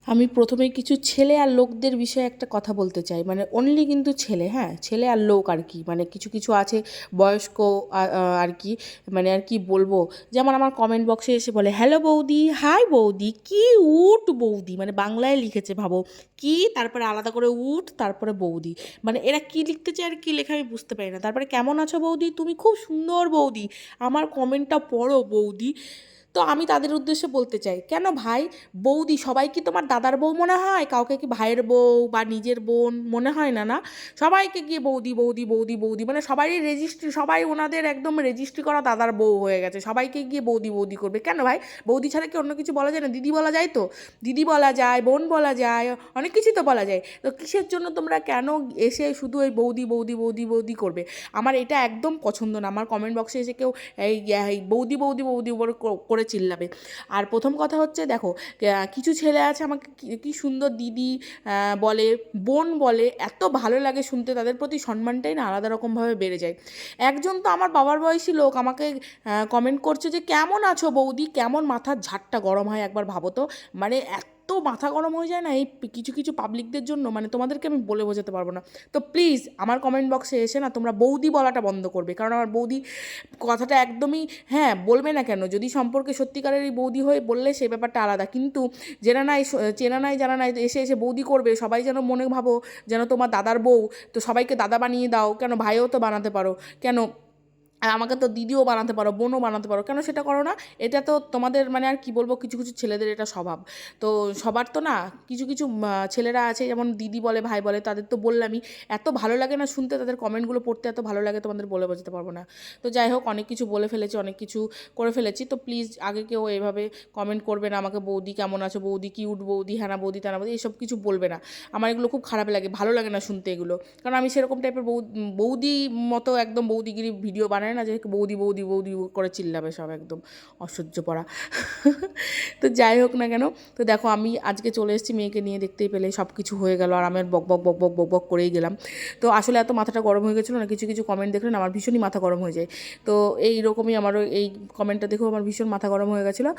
আমি প্রথমে কিছু ছেলে আর লোকদের বিষয়ে একটা কথা বলতে চাই, মানে অনলি কিন্তু ছেলে, হ্যাঁ ছেলে আর লোক আর কি, মানে কিছু কিছু আছে বয়স্ক আর কি, মানে আর কি বলবো, যেমন আমার কমেন্ট বক্সে এসে বলে হ্যালো বৌদি, হাই বৌদি, কি উঠ বৌদি, মানে বাংলায় লিখেছে ভাবো, কি তারপরে আলাদা করে উঠ তারপরে বৌদি, মানে এরা কি লিখতে চায় আর কি লেখা আমি বুঝতে পারি না। তারপরে কেমন আছো বৌদি, তুমি খুব সুন্দর বৌদি, আমার কমেন্টটা পড়ো বৌদি। তো আমি তাদের উদ্দেশ্যে বলতে চাই, কেন ভাই বৌদি সবাই কি তোমার দাদার বউ মনে হয়, কাউকে কি ভাইয়ের বউ বা নিজের বোন মনে হয় না? না, সবাইকে গিয়ে বৌদি বৌদি বৌদি বৌদি, মানে সবারই রেজিস্ট্রি, সবাই ওনাদের একদম রেজিস্ট্রি করা দাদার বউ হয়ে গেছে, সবাইকে গিয়ে বৌদি বৌদি করবে কেন ভাই? বৌদি ছাড়া কি অন্য কিছু বলা যায় না? দিদি বলা যায় তো, দিদি বলা যায়, বোন বলা যায়, অনেক কিছুই তো বলা যায়। তো কিসের জন্য তোমরা কেন এসে শুধু ওই বৌদি বৌদি বৌদি বৌদি করবে? আমার এটা একদম পছন্দ না। আমার কমেন্ট বক্সে এসে কেউ এই বৌদি বৌদি বৌদি করে চিল্লাবে। আর প্রথম কথা হচ্ছে দেখো, কিছু ছেলে আছে আমাকে কি সুন্দর দিদি বলে, বোন বলে, এত ভালো লাগে শুনতে, তাদের প্রতি সম্মানটাই না আলাদা রকমভাবে বেড়ে যায়। একজন তো আমার বাবার বয়সী লোক আমাকে কমেন্ট করছে যে কেমন আছো বৌদি, কেমন মাথার ঝাড়টা গরম হয় একবার ভাবো তো, মানে এত মাথা গরম হয়ে যায় না এই কিছু কিছু পাবলিকদের জন্য, মানে তোমাদেরকে আমি বলে বোঝাতে পারবো না। তো প্লিজ আমার কমেন্ট বক্সে এসে না তোমরা বৌদি বলাটা বন্ধ করবে, কারণ আমার বৌদি কথাটা একদমই, হ্যাঁ বলবে না কেন, যদি সম্পর্কে সত্যিকারেরই বৌদি হয়ে বললে সেই ব্যাপারটা আলাদা, কিন্তু চেনা নাই, চেনা নাই জানা নাই এসে এসে বৌদি করবে, সবাই যেন মনে ভাবো যেন তোমার দাদার বউ, তো সবাইকে দাদা বানিয়ে দাও, কেন ভাইও তো বানাতে পারো, কেন আর আমাকে তো দিদিও বানাতে পারো, বোনও বানাতে পারো, কেন সেটা করো না? এটা তো তোমাদের মানে আর কি বলবো, কিছু কিছু ছেলেদের এটা স্বভাব। তো সবার তো না, কিছু কিছু ছেলেরা আছে যেমন দিদি বলে ভাই বলে, তাদের তো বললামই, এত ভালো লাগে না শুনতে, তাদের কমেন্টগুলো পড়তে এত ভালো লাগে, তোমাদের বলে বোঝাতে পারবো না। তো যাই হোক, অনেক কিছু বলে ফেলেছি, অনেক কিছু করে ফেলেছি, তো প্লিজ আগে কেউ এভাবে কমেন্ট করবে না আমাকে বৌদি কেমন আছো বৌদি, কিউট বৌদি, হ্যাঁ না বৌদি, তা না বৌদি, এইসব কিছু বলবে না। আমার এগুলো খুব খারাপ লাগে, ভালো লাগে না শুনতে এগুলো, কারণ আমি সেরকম টাইপের বৌদি মতো একদম বৌদিগিরি ভিডিও বানায় না যে বৌদি বৌদি বৌদি করে চিল্লাবে সব, একদম অসহ্য পড়া। তো যাই হোক না কেন, তো দেখো আমি আজকে চলে এসেছি মেয়েকে নিয়ে, দেখতেই পেলে সব কিছু হয়ে গেল, আর আমি বক বক বক বক বক বক করেই গেলাম। তো আসলে এত মাথাটা গরম হয়ে গেছিলো না, কিছু কিছু কমেন্ট দেখলে না আমার ভীষণই মাথা গরম হয়ে যায়। তো এইরকমই আমারও এই কমেন্টটা দেখেও আমার ভীষণ মাথা গরম হয়ে গেছিলো।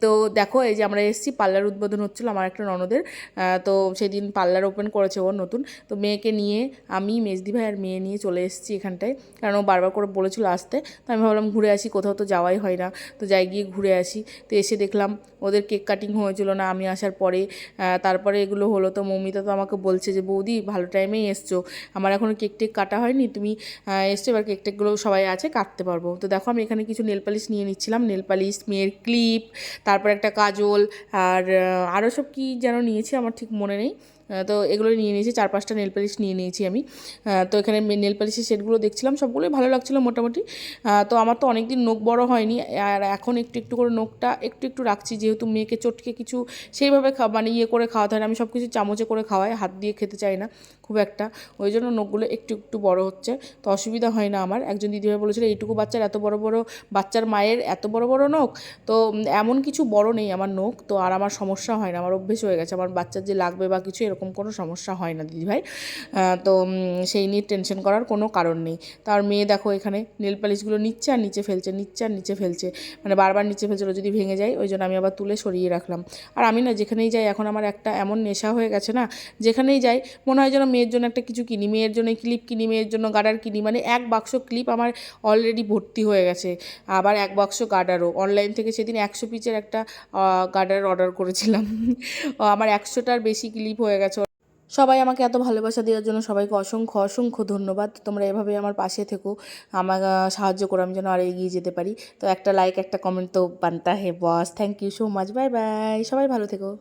তো দেখো এই যে আমরা এসেছি, পার্লার উদ্বোধন হচ্ছিলো আমার একটা ননদের, তো সেদিন পার্লার ওপেন করেছে ওর নতুন, তো মেয়েকে নিয়ে আমি, মেজদি ভাই আর মেয়ে নিয়ে চলে এসেছি এখানটায়, কারণ ও বারবার করে বলেছিল আসতে, তো আমি ভাবলাম ঘুরে আসি, কোথাও তো যাওয়াই হয় না, তো যাই গিয়ে ঘুরে আসি। তো এসে দেখলাম ওদের কেক কাটিং হয়েছিল না আমি আসার পরে, তারপরে এগুলো হলো, তো মৌমিতা তো আমাকে বলছে যে বৌদি ভালো টাইমেই এসছো, আমার এখনও কেক টেক কাটা হয়নি, তুমি এসছো, এবার কেক টেকগুলো সবাই আছে কাটতে পারবো। তো দেখো আমি এখানে কিছু নেল পালিশ নিয়ে নিচ্ছিলাম, নেল পালিশ, মেয়ের ক্লিপ, তারপর একটা কাজল, আর আরও সব কী যেন নিয়েছি আমার ঠিক মনে নেই। তো এগুলো নিয়ে নিয়েছি, 4-5টা নেল পালিশ নিয়ে নিয়েছি আমি। তো এখানে নেল পালিশের সেটগুলো দেখছিলাম, সবগুলোই ভালো লাগছিলো মোটামুটি। তো আমার তো অনেক দিন নখ বড় হয়নি, আর এখন একটু একটু করে নখটা একটু একটু রাখছি, যেহেতু মেয়েকে চটকে কিছু সেইভাবে মানে ইয়ে করে খাওয়াতে হয় না, আমি সব কিছু চামচে করে খাওয়াই, হাত দিয়ে খেতে চাই না খুব একটা, ওই জন্য নখগুলো একটু একটু বড় হচ্ছে, তো অসুবিধা হয় না আমার। একজন দিদিভাই বলেছিল এইটুকু বাচ্চার এত বড় বড়, বাচ্চার মায়ের এত বড় বড় নখ, তো এমন কিছু বড় নেই আমার নখ, তো আর আমার সমস্যা হয় না, আমার অভ্যেস হয়ে গেছে, আমার বাচ্চার যে লাগবে বা কিছু এরকম কোনো সমস্যা হয় না দিদিভাই। তো সেই নিয়ে টেনশন করার কোনো কারণ নেই। তার মেয়ে দেখো এখানে নেল পালিশগুলো নিচ্ছে আর নিচে ফেলছে, নিচ্ছে আর নিচে ফেলছে, মানে বারবার নিচে ফেলছিল যদি ভেঙে যায়, ওই জন্য আমি আবার তুলে সরিয়ে রাখলাম। আর আমি না যেখানেই যাই এখন আমার একটা এমন নেশা হয়ে গেছে না, যেখানেই যাই মনে হয় যেন মেয়ের জন্য একটা কিছু কিনি, মেয়ের জন্য ক্লিপ কিনি, মেয়ের জন্য গার্ডার কিনি, মানে এক বাক্স ক্লিপ আমার অলরেডি ভর্তি হয়ে গেছে, আবার এক বাক্স গার্ডারও, অনলাইন থেকে সেদিন 100 পিসের একটা গার্ডার অর্ডার করেছিলাম। আমার 100টার বেশি ক্লিপ হয়ে গেছে। সবাই আমাকে এত ভালোবাসা দেওয়ার জন্য সবাইকে অসংখ্য অসংখ্য ধন্যবাদ। তোমরা এভাবে আমার পাশে থেকো, আমার সাহায্য করো, আমি যেন আরও এগিয়ে যেতে পারি। তো একটা লাইক একটা কমেন্ট তো বানতা হে boss. Thank you so much, bye bye, সবাই ভালো থেকো।